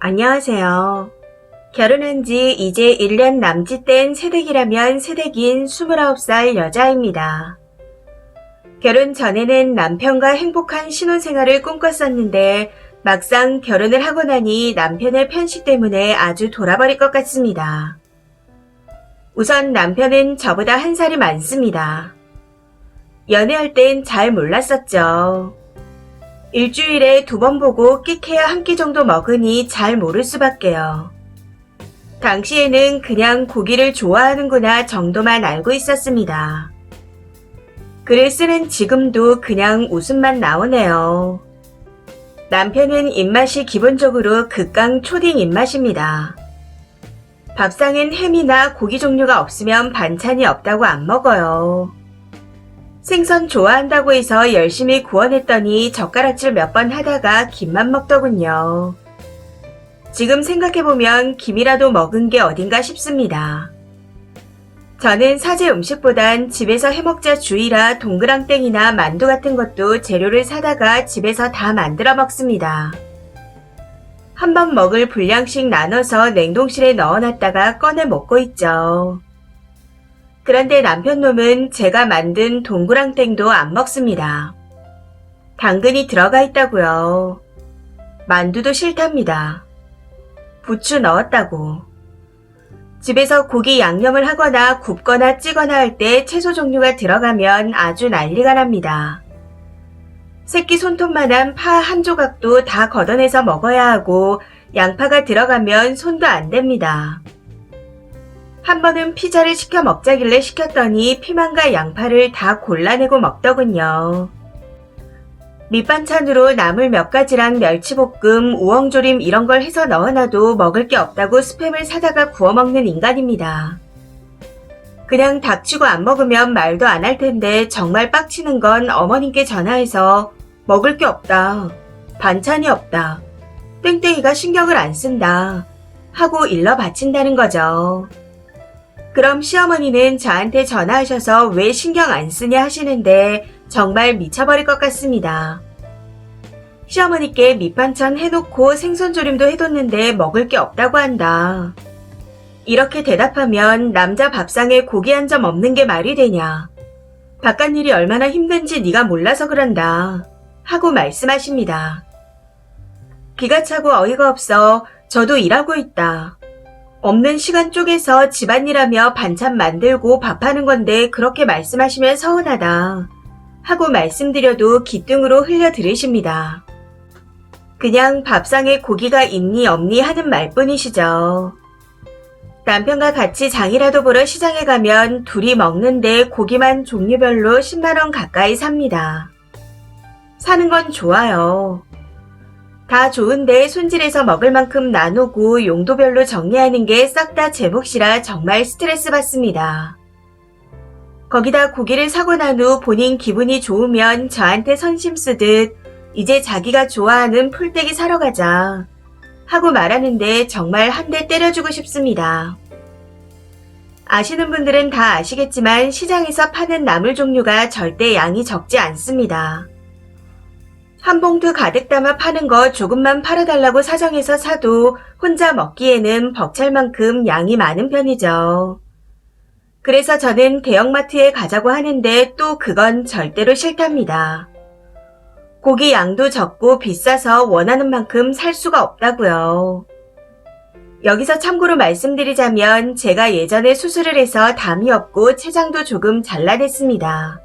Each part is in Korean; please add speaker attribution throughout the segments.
Speaker 1: 안녕하세요. 결혼한 지 이제 1년 남짓 된 새댁이라면 새댁인 29살 여자입니다. 결혼 전에는 남편과 행복한 신혼생활을 꿈꿨었는데 막상 결혼을 하고 나니 남편의 편식 때문에 아주 돌아버릴 것 같습니다. 우선 남편은 저보다 한 살이 많습니다. 연애할 땐 잘 몰랐었죠. 일주일에 2번 보고 끽해야 한 끼 정도 먹으니 잘 모를 수밖에요. 당시에는 그냥 고기를 좋아하는구나 정도만 알고 있었습니다. 글을 쓰는 지금도 그냥 웃음만 나오네요. 남편은 입맛이 기본적으로 극강 초딩 입맛입니다. 밥상엔 햄이나 고기 종류가 없으면 반찬이 없다고 안 먹어요. 생선 좋아한다고 해서 열심히 구워냈더니 젓가락질 몇 번 하다가 김만 먹더군요. 지금 생각해보면 김이라도 먹은 게 어딘가 싶습니다. 저는 사제 음식보단 집에서 해먹자 주의라 동그랑땡이나 만두 같은 것도 재료를 사다가 집에서 다 만들어 먹습니다. 한 번 먹을 분량씩 나눠서 냉동실에 넣어놨다가 꺼내 먹고 있죠. 그런데 남편 놈은 제가 만든 동그랑땡도 안 먹습니다. 당근이 들어가 있다고요. 만두도 싫답니다. 부추 넣었다고. 집에서 고기 양념을 하거나 굽거나 찌거나 할 때 채소 종류가 들어가면 아주 난리가 납니다. 새끼 손톱만한 파 한 조각도 다 걷어내서 먹어야 하고 양파가 들어가면 손도 안 댑니다. 한 번은 피자를 시켜 먹자길래 시켰더니 피망과 양파를 다 골라내고 먹더군요. 밑반찬으로 나물 몇 가지랑 멸치볶음, 우엉조림 이런 걸 해서 넣어놔도 먹을 게 없다고 스팸을 사다가 구워 먹는 인간입니다. 그냥 닥치고 안 먹으면 말도 안 할 텐데 정말 빡치는 건 어머님께 전화해서 먹을 게 없다, 반찬이 없다, 땡땡이가 신경을 안 쓴다 하고 일러 바친다는 거죠. 그럼 시어머니는 저한테 전화하셔서 왜 신경 안 쓰냐 하시는데 정말 미쳐버릴 것 같습니다. 시어머니께 밑반찬 해놓고 생선조림도 해뒀는데 먹을 게 없다고 한다. 이렇게 대답하면 남자 밥상에 고기 한 점 없는 게 말이 되냐. 바깥일이 얼마나 힘든지 네가 몰라서 그런다 하고 말씀하십니다. 기가 차고 어이가 없어 저도 일하고 있다. 없는 시간 쪼개서 집안일하며 반찬 만들고 밥하는 건데 그렇게 말씀하시면 서운하다 하고 말씀드려도 귀등으로 흘려 들으십니다. 그냥 밥상에 고기가 있니 없니 하는 말뿐이시죠. 남편과 같이 장이라도 보러 시장에 가면 둘이 먹는데 고기만 종류별로 10만원 가까이 삽니다. 사는 건 좋아요. 다 좋은데 손질해서 먹을 만큼 나누고 용도별로 정리하는 게 싹 다 제 몫이라 정말 스트레스 받습니다. 거기다 고기를 사고 난 후 본인 기분이 좋으면 저한테 선심 쓰듯 이제 자기가 좋아하는 풀떼기 사러 가자 하고 말하는데 정말 한 대 때려주고 싶습니다. 아시는 분들은 다 아시겠지만 시장에서 파는 나물 종류가 절대 양이 적지 않습니다. 한 봉투 가득 담아 파는 거 조금만 팔아달라고 사정해서 사도 혼자 먹기에는 벅찰 만큼 양이 많은 편이죠. 그래서 저는 대형마트에 가자고 하는데 또 그건 절대로 싫답니다. 고기 양도 적고 비싸서 원하는 만큼 살 수가 없다고요. 여기서 참고로 말씀드리자면 제가 예전에 수술을 해서 담이 없고 췌장도 조금 잘라냈습니다.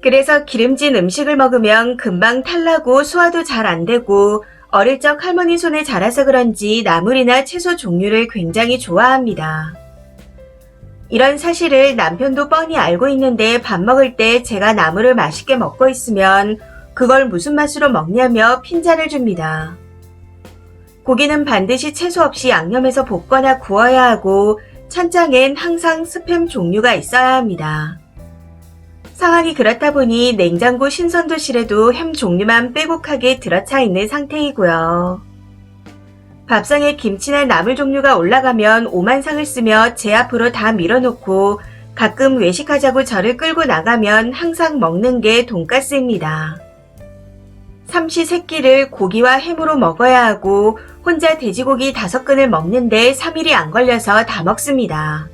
Speaker 1: 그래서 기름진 음식을 먹으면 금방 탈나고 소화도 잘 안 되고 어릴 적 할머니 손에 자라서 그런지 나물이나 채소 종류를 굉장히 좋아합니다. 이런 사실을 남편도 뻔히 알고 있는데 밥 먹을 때 제가 나물을 맛있게 먹고 있으면 그걸 무슨 맛으로 먹냐며 핀잔을 줍니다. 고기는 반드시 채소 없이 양념해서 볶거나 구워야 하고 찬장엔 항상 스팸 종류가 있어야 합니다. 상황이 그렇다 보니 냉장고 신선도실에도 햄 종류만 빼곡하게 들어차 있는 상태이고요. 밥상에 김치나 나물 종류가 올라가면 오만상을 쓰며 제 앞으로 다 밀어놓고 가끔 외식하자고 저를 끌고 나가면 항상 먹는 게 돈가스입니다. 삼시세끼를 고기와 햄으로 먹어야 하고 혼자 돼지고기 5근을 먹는데 3일이 안 걸려서 다 먹습니다.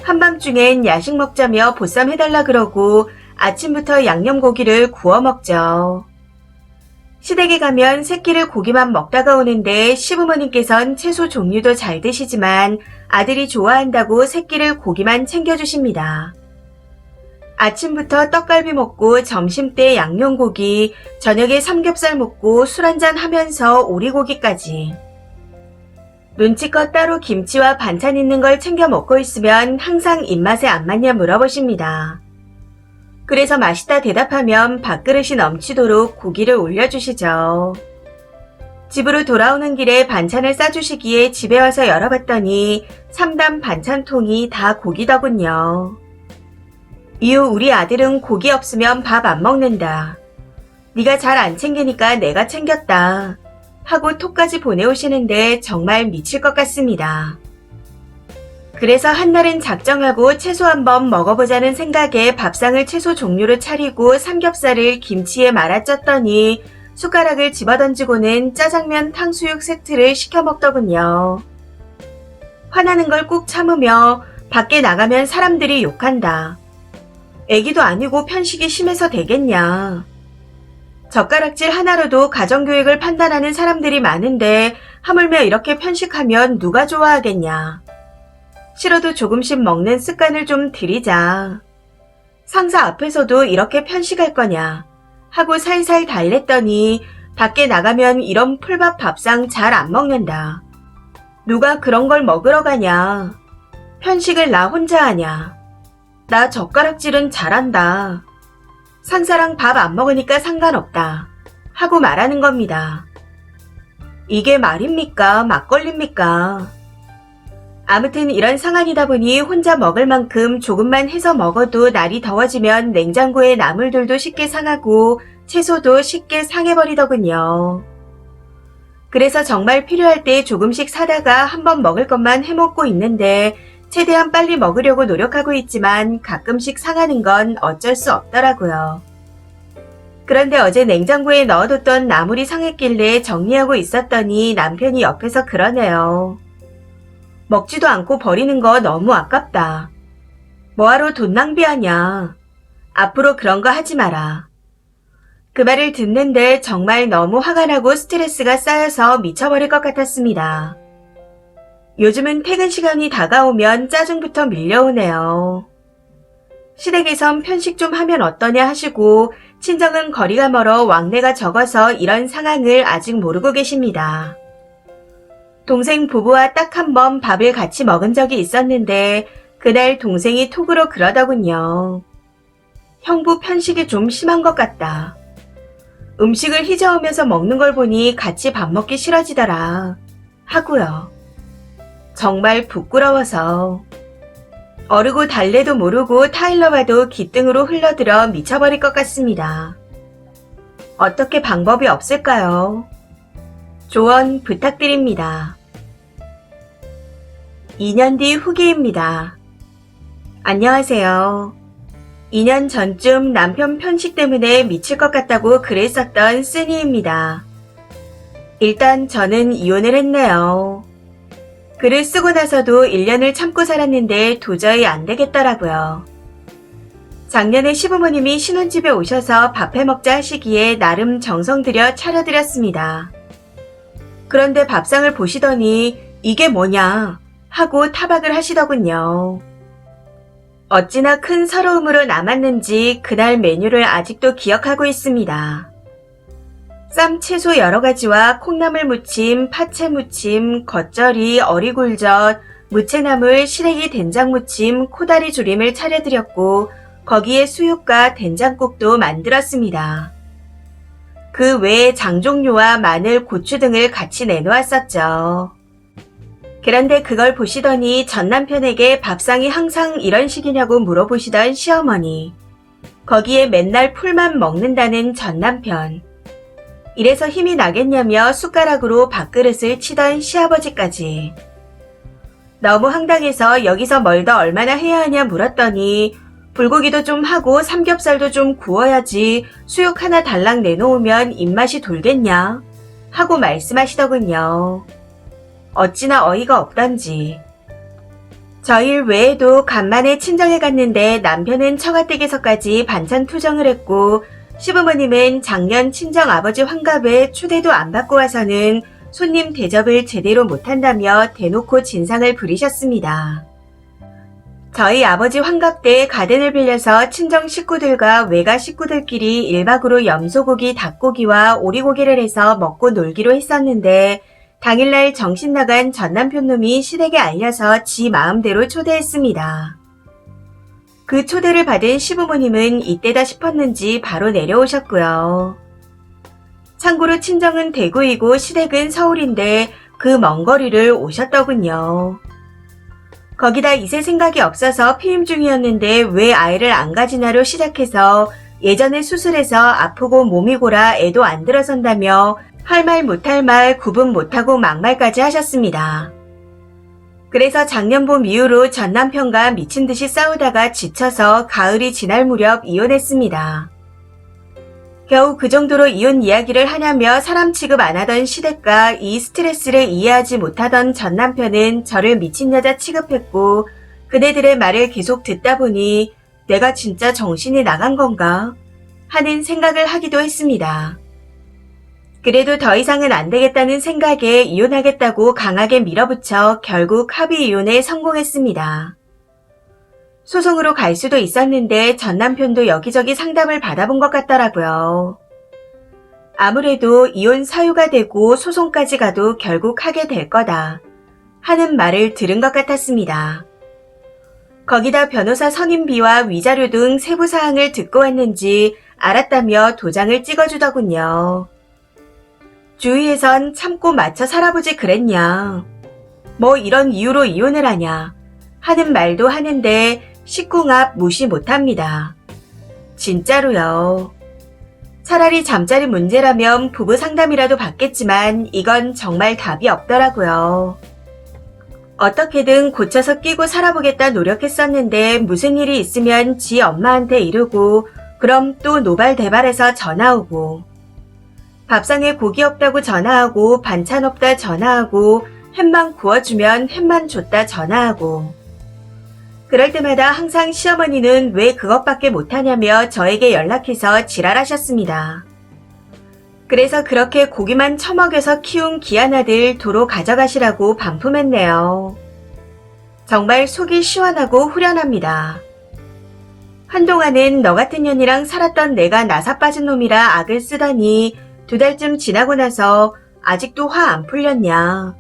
Speaker 1: 한밤중엔 야식 먹자며 보쌈 해달라 그러고 아침부터 양념고기를 구워 먹죠. 시댁에 가면 새끼를 고기만 먹다가 오는데 시부모님께선 채소 종류도 잘 드시지만 아들이 좋아한다고 새끼를 고기만 챙겨주십니다. 아침부터 떡갈비 먹고 점심때 양념고기, 저녁에 삼겹살 먹고 술 한잔 하면서 오리고기까지. 눈치껏 따로 김치와 반찬 있는 걸 챙겨 먹고 있으면 항상 입맛에 안 맞냐 물어보십니다. 그래서 맛있다 대답하면 밥그릇이 넘치도록 고기를 올려주시죠. 집으로 돌아오는 길에 반찬을 싸주시기에 집에 와서 열어봤더니 3단 반찬통이 다 고기더군요. 이후 우리 아들은 고기 없으면 밥 안 먹는다. 네가 잘 안 챙기니까 내가 챙겼다. 하고 톡까지 보내오시는데 정말 미칠 것 같습니다. 그래서 한날은 작정하고 채소 한번 먹어보자는 생각에 밥상을 채소 종류로 차리고 삼겹살을 김치에 말아 쪘더니 숟가락을 집어던지고는 짜장면 탕수육 세트를 시켜 먹더군요. 화나는 걸 꾹 참으며 밖에 나가면 사람들이 욕한다. 애기도 아니고 편식이 심해서 되겠냐. 젓가락질 하나로도 가정교육을 판단하는 사람들이 많은데 하물며 이렇게 편식하면 누가 좋아하겠냐. 싫어도 조금씩 먹는 습관을 좀 들이자. 상사 앞에서도 이렇게 편식할 거냐 하고 살살 달랬더니 밖에 나가면 이런 풀밥 밥상 잘 안 먹는다. 누가 그런 걸 먹으러 가냐. 편식을 나 혼자 하냐. 나 젓가락질은 잘한다. 상사랑 밥 안 먹으니까 상관없다. 하고 말하는 겁니다. 이게 말입니까? 막걸리입니까? 아무튼 이런 상황이다 보니 혼자 먹을 만큼 조금만 해서 먹어도 날이 더워지면 냉장고에 나물들도 쉽게 상하고 채소도 쉽게 상해버리더군요. 그래서 정말 필요할 때 조금씩 사다가 한번 먹을 것만 해먹고 있는데 최대한 빨리 먹으려고 노력하고 있지만 가끔씩 상하는 건 어쩔 수 없더라고요. 그런데 어제 냉장고에 넣어뒀던 나물이 상했길래 정리하고 있었더니 남편이 옆에서 그러네요. 먹지도 않고 버리는 거 너무 아깝다. 뭐하러 돈 낭비하냐. 앞으로 그런 거 하지 마라. 그 말을 듣는데 정말 너무 화가 나고 스트레스가 쌓여서 미쳐버릴 것 같았습니다. 요즘은 퇴근 시간이 다가오면 짜증부터 밀려오네요. 시댁에선 편식 좀 하면 어떠냐 하시고 친정은 거리가 멀어 왕래가 적어서 이런 상황을 아직 모르고 계십니다. 동생 부부와 딱 한 번 밥을 같이 먹은 적이 있었는데 그날 동생이 톡으로 그러더군요. 형부 편식이 좀 심한 것 같다. 음식을 휘저으면서 먹는 걸 보니 같이 밥 먹기 싫어지더라. 하고요. 정말 부끄러워서. 어르고 달래도 모르고 타일러 봐도 기등으로 흘러들어 미쳐버릴 것 같습니다. 어떻게 방법이 없을까요? 조언 부탁드립니다. 2년 뒤 후기입니다. 안녕하세요. 2년 전쯤 남편 편식 때문에 미칠 것 같다고 글을 썼던 쓰니입니다. 일단 저는 이혼을 했네요. 글을 쓰고 나서도 1년을 참고 살았는데 도저히 안 되겠더라고요. 작년에 시부모님이 신혼집에 오셔서 밥 해먹자 하시기에 나름 정성 들여 차려드렸습니다. 그런데 밥상을 보시더니 이게 뭐냐 하고 타박을 하시더군요. 어찌나 큰 서러움으로 남았는지 그날 메뉴를 아직도 기억하고 있습니다. 쌈 채소 여러가지와 콩나물 무침, 파채 무침, 겉절이, 어리굴젓, 무채나물, 시래기 된장무침, 코다리 조림을 차려드렸고 거기에 수육과 된장국도 만들었습니다. 그 외에 장종류와 마늘, 고추 등을 같이 내놓았었죠. 그런데 그걸 보시더니 전 남편에게 밥상이 항상 이런 식이냐고 물어보시던 시어머니. 거기에 맨날 풀만 먹는다는 전 남편. 이래서 힘이 나겠냐며 숟가락으로 밥그릇을 치던 시아버지까지. 너무 황당해서 여기서 뭘 더 얼마나 해야 하냐 물었더니 불고기도 좀 하고 삼겹살도 좀 구워야지 수육 하나 달랑 내놓으면 입맛이 돌겠냐 하고 말씀하시더군요. 어찌나 어이가 없던지. 저 일 외에도 간만에 친정에 갔는데 남편은 처가댁에서까지 반찬 투정을 했고 시부모님은 작년 친정아버지 환갑에 초대도 안 받고 와서는 손님 대접을 제대로 못한다며 대놓고 진상을 부리셨습니다. 저희 아버지 환갑 때 가든을 빌려서 친정 식구들과 외가 식구들끼리 1박으로 염소고기, 닭고기와 오리고기를 해서 먹고 놀기로 했었는데 당일날 정신 나간 전남편 놈이 시댁에 알려서 지 마음대로 초대했습니다. 그 초대를 받은 시부모님은 이때다 싶었는지 바로 내려오셨고요. 참고로 친정은 대구이고 시댁은 서울인데 그 먼 거리를 오셨더군요. 거기다 이세 생각이 없어서 피임 중이었는데 왜 아이를 안 가지나로 시작해서 예전에 수술해서 아프고 몸이 골아 애도 안 들어선다며 할 말 못할 말 구분 못하고 막말까지 하셨습니다. 그래서 작년 봄 이후로 전 남편과 미친 듯이 싸우다가 지쳐서 가을이 지날 무렵 이혼했습니다. 겨우 그 정도로 이혼 이야기를 하냐며 사람 취급 안 하던 시댁과 이 스트레스를 이해하지 못하던 전 남편은 저를 미친 여자 취급했고 그네들의 말을 계속 듣다 보니 내가 진짜 정신이 나간 건가 하는 생각을 하기도 했습니다. 그래도 더 이상은 안 되겠다는 생각에 이혼하겠다고 강하게 밀어붙여 결국 합의 이혼에 성공했습니다. 소송으로 갈 수도 있었는데 전 남편도 여기저기 상담을 받아본 것 같더라고요. 아무래도 이혼 사유가 되고 소송까지 가도 결국 하게 될 거다 하는 말을 들은 것 같았습니다. 거기다 변호사 선임비와 위자료 등 세부 사항을 듣고 왔는지 알았다며 도장을 찍어주더군요. 주위에선 참고 맞춰 살아보지 그랬냐. 뭐 이런 이유로 이혼을 하냐 하는 말도 하는데 식궁합 무시 못합니다. 진짜로요. 차라리 잠자리 문제라면 부부 상담이라도 받겠지만 이건 정말 답이 없더라고요. 어떻게든 고쳐서 끼고 살아보겠다 노력했었는데 무슨 일이 있으면 지 엄마한테 이르고 그럼 또 노발대발해서 전화 오고 밥상에 고기 없다고 전화하고 반찬 없다 전화하고 햄만 구워주면 햄만 줬다 전화하고 그럴 때마다 항상 시어머니는 왜 그것밖에 못하냐며 저에게 연락해서 지랄하셨습니다. 그래서 그렇게 고기만 처먹여서 키운 귀한 아들 도로 가져가시라고 반품했네요. 정말 속이 시원하고 후련합니다. 한동안은 너 같은 년이랑 살았던 내가 나사 빠진 놈이라 악을 쓰더니 2달쯤 지나고 나서 아직도 화 안 풀렸냐.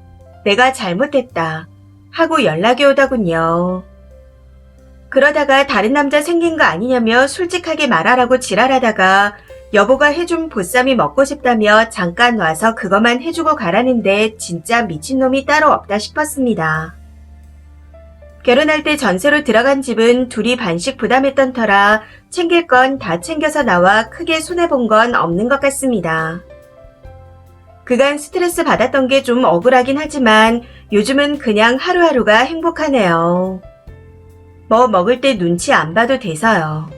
Speaker 1: 내가 잘못했다 하고 연락이 오더군요. 그러다가 다른 남자 생긴 거 아니냐며 솔직하게 말하라고 지랄하다가 여보가 해준 보쌈이 먹고 싶다며 잠깐 와서 그것만 해주고 가라는데 진짜 미친놈이 따로 없다 싶었습니다. 결혼할 때 전세로 들어간 집은 둘이 반씩 부담했던 터라 챙길 건 다 챙겨서 나와 크게 손해본 건 없는 것 같습니다. 그간 스트레스 받았던 게 좀 억울하긴 하지만 요즘은 그냥 하루하루가 행복하네요. 뭐 먹을 때 눈치 안 봐도 돼서요.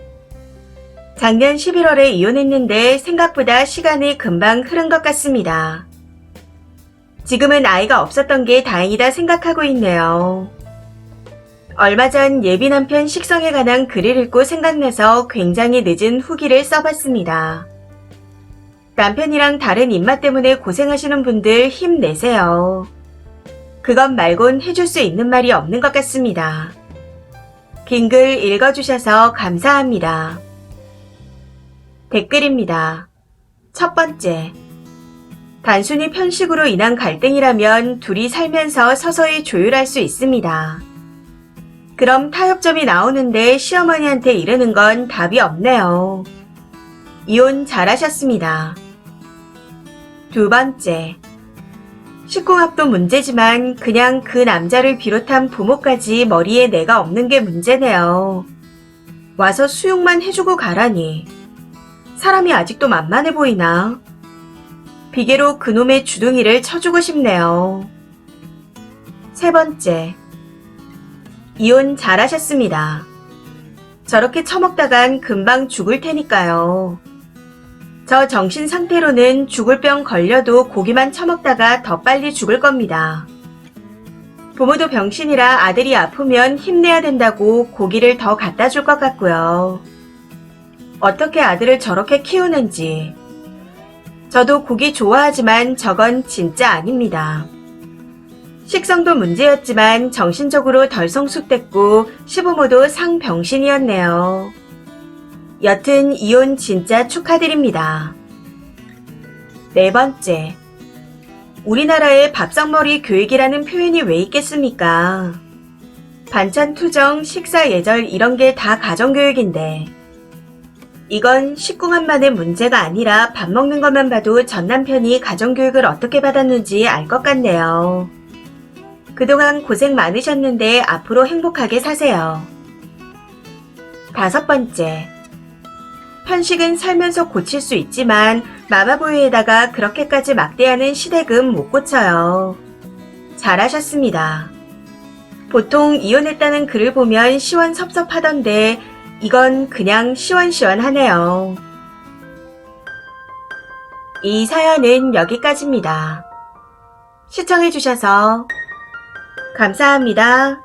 Speaker 1: 작년 11월에 이혼했는데 생각보다 시간이 금방 흐른 것 같습니다. 지금은 아이가 없었던 게 다행이다 생각하고 있네요. 얼마 전 예비 남편 식성에 관한 글을 읽고 생각나서 굉장히 늦은 후기를 써봤습니다. 남편이랑 다른 입맛 때문에 고생하시는 분들 힘내세요. 그것 말곤 해줄 수 있는 말이 없는 것 같습니다. 긴 글 읽어주셔서 감사합니다. 댓글입니다. 첫 번째. 단순히 편식으로 인한 갈등이라면 둘이 살면서 서서히 조율할 수 있습니다. 그럼 타협점이 나오는데 시어머니한테 이르는 건 답이 없네요. 이혼 잘하셨습니다. 두 번째. 식궁합도 문제지만 그냥 그 남자를 비롯한 부모까지 머리에 내가 없는 게 문제네요. 와서 수육만 해주고 가라니. 사람이 아직도 만만해 보이나? 비계로 그놈의 주둥이를 쳐주고 싶네요. 세 번째. 이혼 잘하셨습니다. 저렇게 처먹다간 금방 죽을 테니까요. 저 정신 상태로는 죽을 병 걸려도 고기만 처먹다가 더 빨리 죽을 겁니다. 부모도 병신이라 아들이 아프면 힘내야 된다고 고기를 더 갖다 줄 것 같고요. 어떻게 아들을 저렇게 키우는지. 저도 고기 좋아하지만 저건 진짜 아닙니다. 식성도 문제였지만 정신적으로 덜 성숙됐고 시부모도 상병신이었네요. 여튼 이혼 진짜 축하드립니다. 4번째. 우리나라에 밥상머리 교육이라는 표현이 왜 있겠습니까? 반찬 투정, 식사 예절 이런 게 다 가정교육인데 이건 식궁합만의 문제가 아니라 밥 먹는 것만 봐도 전 남편이 가정교육을 어떻게 받았는지 알 것 같네요. 그동안 고생 많으셨는데 앞으로 행복하게 사세요. 5번째. 편식은 살면서 고칠 수 있지만 마마보이에다가 그렇게까지 막대하는 시댁은 못 고쳐요. 잘하셨습니다. 보통 이혼했다는 글을 보면 시원섭섭하던데 이건 그냥 시원시원하네요. 이 사연은 여기까지입니다. 시청해주셔서 감사합니다.